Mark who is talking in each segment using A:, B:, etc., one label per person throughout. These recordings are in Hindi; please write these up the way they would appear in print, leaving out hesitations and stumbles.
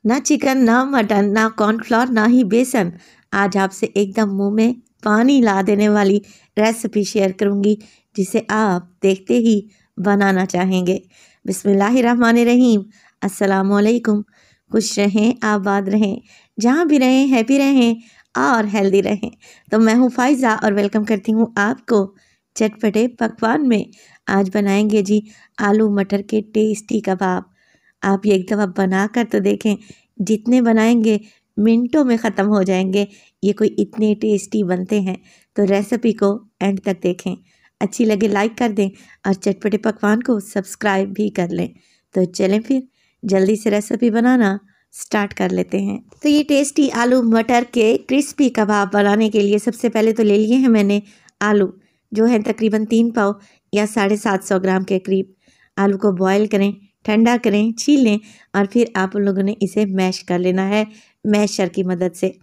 A: ना चिकन, ना मटन, ना कॉर्नफ्लोर, ना ही बेसन। आज आपसे एकदम मुंह में पानी ला देने वाली रेसिपी शेयर करूंगी जिसे आप देखते ही बनाना चाहेंगे। बिस्मिल्लाहिर्रहमानिर्रहीम। अस्सलामुअलैकुम। खुश रहें, आबाद रहें, जहाँ भी रहें हैप्पी रहें और हेल्दी रहें। तो मैं हूँ फ़ाइज़ा और वेलकम करती हूँ आपको चटपटे पकवान में। आज बनाएंगे जी आलू मटर के टेस्टी कबाब। आप ये एक दफ़ा बना कर तो देखें, जितने बनाएंगे मिनटों में ख़त्म हो जाएंगे। ये कोई इतने टेस्टी बनते हैं, तो रेसिपी को एंड तक देखें। अच्छी लगे लाइक कर दें और चटपटे पकवान को सब्सक्राइब भी कर लें। तो चलें फिर जल्दी से रेसिपी बनाना स्टार्ट कर लेते हैं। तो ये टेस्टी आलू मटर के क्रिस्पी कबाब बनाने के लिए सबसे पहले तो ले लिए हैं मैंने आलू, जो है तकरीबन 3 पाव या 750 ग्राम के करीब। आलू को बॉयल करें, ठंडा करें, छील लें और फिर आप लोगों ने इसे मैश कर लेना है मैशर की मदद से।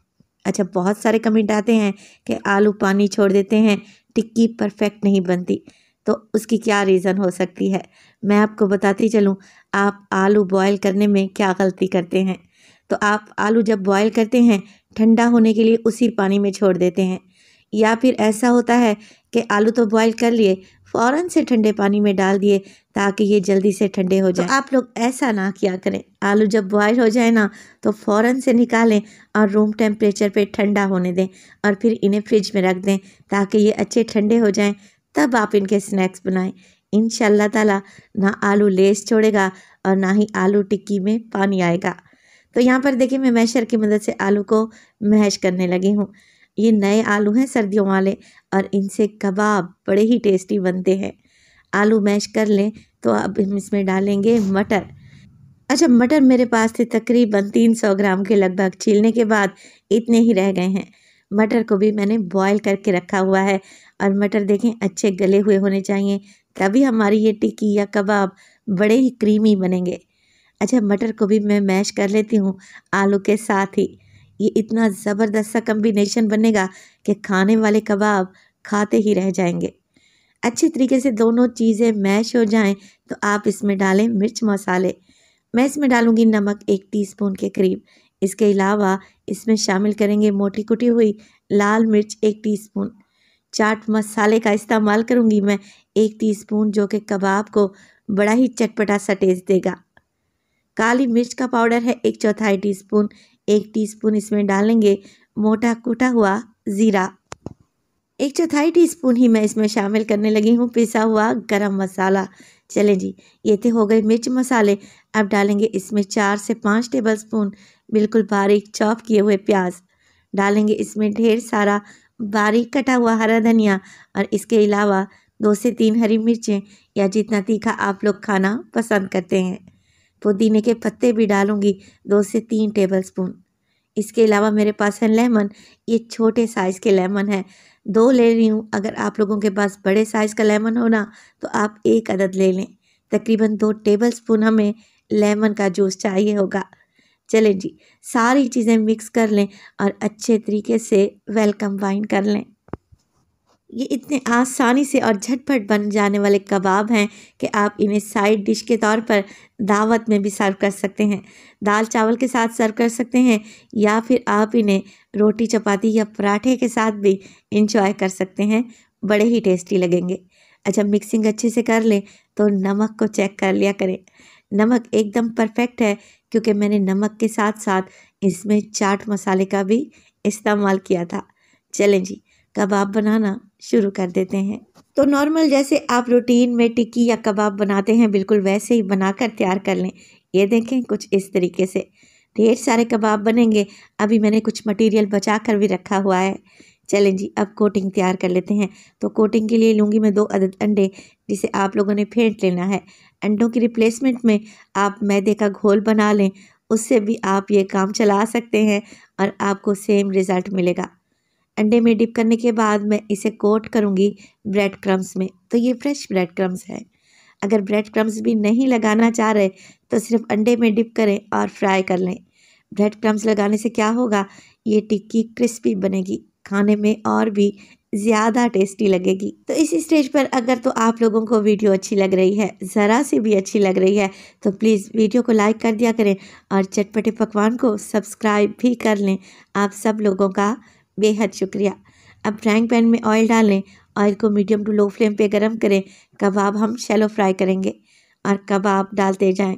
A: अच्छा, बहुत सारे कमेंट आते हैं कि आलू पानी छोड़ देते हैं, टिक्की परफेक्ट नहीं बनती। तो उसकी क्या रीज़न हो सकती है, मैं आपको बताती चलूँ। आप आलू बॉयल करने में क्या गलती करते हैं। तो आप आलू जब बॉयल करते हैं ठंडा होने के लिए उसी पानी में छोड़ देते हैं, या फिर ऐसा होता है कि आलू तो बॉयल कर लिए, फ़ौरन से ठंडे पानी में डाल दिए ताकि ये जल्दी से ठंडे हो जाएं। तो आप लोग ऐसा ना किया करें। आलू जब बॉयल हो जाए ना तो फ़ौरन से निकालें और रूम टेम्परेचर पे ठंडा होने दें और फिर इन्हें फ्रिज में रख दें ताकि ये अच्छे ठंडे हो जाएं। तब आप इनके स्नैक्स बनाएं। इंशाल्लाह ताला ना आलू लेस छोड़ेगा और ना ही आलू टिक्की में पानी आएगा। तो यहाँ पर देखिए, मैं मैशर की मदद से आलू को मैश करने लगी हूँ। ये नए आलू हैं सर्दियों वाले और इनसे कबाब बड़े ही टेस्टी बनते हैं। आलू मैश कर लें तो अब हम इसमें डालेंगे मटर। अच्छा, मटर मेरे पास थे तकरीबन 300 ग्राम के लगभग। छीलने के बाद इतने ही रह गए हैं। मटर को भी मैंने बॉयल करके रखा हुआ है और मटर देखें अच्छे गले हुए होने चाहिए, तभी हमारी ये टिक्की या कबाब बड़े ही क्रीमी बनेंगे। अच्छा, मटर को भी मैं मैश कर लेती हूँ आलू के साथ ही। ये इतना ज़बरदस्त सा कम्बिनेशन बनेगा कि खाने वाले कबाब खाते ही रह जाएंगे। अच्छी तरीके से दोनों चीज़ें मैश हो जाएं तो आप इसमें डालें मिर्च मसाले। मैं इसमें डालूंगी नमक 1 टीस्पून के करीब। इसके अलावा इसमें शामिल करेंगे मोटी कुटी हुई लाल मिर्च 1 टीस्पून। चाट मसाले का इस्तेमाल करूंगी मैं 1 टीस्पून, जो कि कबाब को बड़ा ही चटपटा सा टेस्ट देगा। काली मिर्च का पाउडर है 1/4 टीस्पून। 1 टीस्पून इसमें डालेंगे मोटा कूटा हुआ ज़ीरा। 1/4 टीस्पून ही मैं इसमें शामिल करने लगी हूँ पिसा हुआ गरम मसाला। चलें जी, ये तो हो गए मिर्च मसाले। अब डालेंगे इसमें 4 से 5 टेबलस्पून बिल्कुल बारीक चॉप किए हुए प्याज। डालेंगे इसमें ढेर सारा बारीक कटा हुआ हरा धनिया और इसके अलावा 2 से 3 हरी मिर्चें, या जितना तीखा आप लोग खाना पसंद करते हैं। पुदीने के पत्ते भी डालूंगी 2 से 3 टेबलस्पून। इसके अलावा मेरे पास है लेमन। ये छोटे साइज़ के लेमन है, 2 ले रही हूँ। अगर आप लोगों के पास बड़े साइज़ का लेमन हो ना तो आप 1 अदद ले लें। तकरीबन 2 टेबलस्पून हमें लेमन का जूस चाहिए होगा। चलें जी, सारी चीज़ें मिक्स कर लें और अच्छे तरीके से वेल कंबाइन कर लें। ये इतने आसानी से और झटपट बन जाने वाले कबाब हैं कि आप इन्हें साइड डिश के तौर पर दावत में भी सर्व कर सकते हैं। दाल चावल के साथ सर्व कर सकते हैं, या फिर आप इन्हें रोटी चपाती या पराठे के साथ भी इंजॉय कर सकते हैं। बड़े ही टेस्टी लगेंगे। अच्छा, मिक्सिंग अच्छे से कर लें तो नमक को चेक कर लिया करें। नमक एकदम परफेक्ट है क्योंकि मैंने नमक के साथ साथ इसमें चाट मसाले का भी इस्तेमाल किया था। चलें जी, कबाब बनाना शुरू कर देते हैं। तो नॉर्मल जैसे आप रूटीन में टिक्की या कबाब बनाते हैं बिल्कुल वैसे ही बनाकर तैयार कर लें। ये देखें कुछ इस तरीके से ढेर सारे कबाब बनेंगे। अभी मैंने कुछ मटेरियल बचा कर भी रखा हुआ है। चलें जी, अब कोटिंग तैयार कर लेते हैं। तो कोटिंग के लिए लूँगी मैं 2 अदद अंडे, जिसे आप लोगों ने फेंट लेना है। अंडों की रिप्लेसमेंट में आप मैदे का घोल बना लें, उससे भी आप ये काम चला सकते हैं और आपको सेम रिज़ल्ट मिलेगा। अंडे में डिप करने के बाद मैं इसे कोट करूँगी ब्रेड क्रम्स में। तो ये फ्रेश ब्रेड क्रम्स है। अगर ब्रेड क्रम्स भी नहीं लगाना चाह रहे तो सिर्फ अंडे में डिप करें और फ्राई कर लें। ब्रेड क्रम्स लगाने से क्या होगा, ये टिक्की क्रिस्पी बनेगी, खाने में और भी ज़्यादा टेस्टी लगेगी। तो इस स्टेज पर अगर तो आप लोगों को वीडियो अच्छी लग रही है, ज़रा सी भी अच्छी लग रही है, तो प्लीज़ वीडियो को लाइक कर दिया करें और चटपटे पकवान को सब्सक्राइब भी कर लें। आप सब लोगों का बेहद शुक्रिया। अब फ्राइंग पैन में ऑयल डाल लें। ऑयल को मीडियम टू लो फ्लेम पे गरम करें। कबाब हम शैलो फ्राई करेंगे और कबाब डालते जाएं।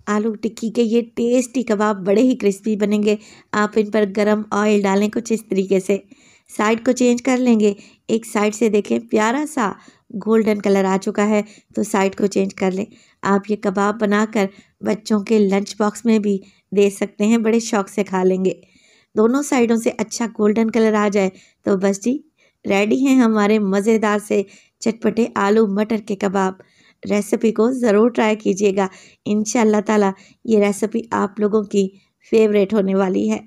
A: आलू टिक्की के ये टेस्टी कबाब बड़े ही क्रिस्पी बनेंगे। आप इन पर गरम ऑयल डालें कुछ इस तरीके से। साइड को चेंज कर लेंगे। एक साइड से देखें प्यारा सा गोल्डन कलर आ चुका है, तो साइड को चेंज कर लें। आप ये कबाब बनाकर बच्चों के लंच बॉक्स में भी दे सकते हैं, बड़े शौक से खा लेंगे। दोनों साइडों से अच्छा गोल्डन कलर आ जाए तो बस जी रेडी हैं हमारे मज़ेदार से चटपटे आलू मटर के कबाब। रेसिपी को ज़रूर ट्राई कीजिएगा। इंशाअल्लाह ताला ये रेसिपी आप लोगों की फेवरेट होने वाली है।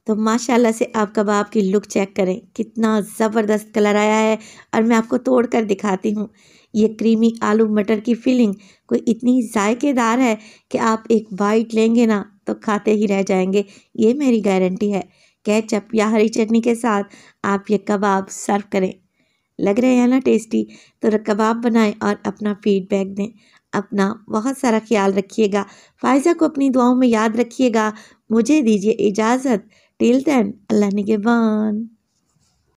A: तो माशाल्लाह से आप कबाब की लुक चेक करें, कितना ज़बरदस्त कलर आया है। और मैं आपको तोड़ कर दिखाती हूँ। ये क्रीमी आलू मटर की फीलिंग कोई इतनी जायकेदार है कि आप एक बाइट लेंगे ना तो खाते ही रह जाएंगे, ये मेरी गारंटी है। केचप या हरी चटनी के साथ आप ये कबाब सर्व करें। लग रहे हैं ना टेस्टी? तो कबाब बनाएं और अपना फीडबैक दें। अपना बहुत सारा ख्याल रखिएगा। फ़ायज़ा को अपनी दुआओं में याद रखिएगा। मुझे दीजिए इजाज़त। टिल देन, अल्लाह निगहबान।